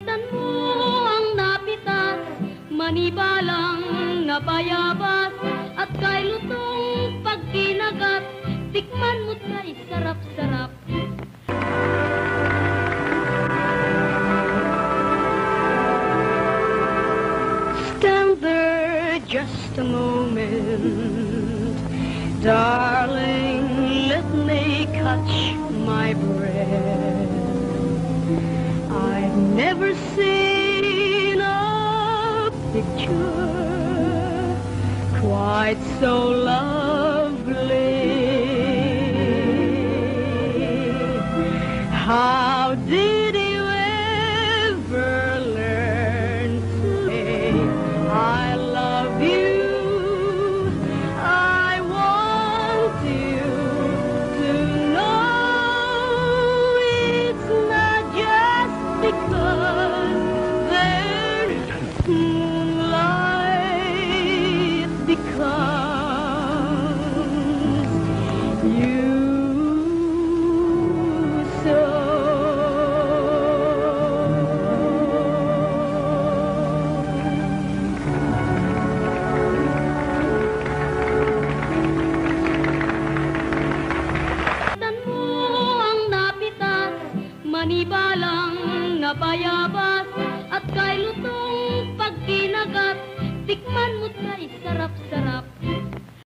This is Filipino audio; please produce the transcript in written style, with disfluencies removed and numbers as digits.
Masdan mo ang napitas, manibalang napayabas, at kay lutong pagkinagat, tikman mo't kay sarap-sarap. Stand there just a moment, darling, let me catch my breath. I've never seen a picture quite so lovely. How did you ever learn to say I love you? I want you to know it's not just because there's moonlight, because you so. Manibalang napayabas, at kay lutong pagkinagat, tikman mo't kay sarap-sarap.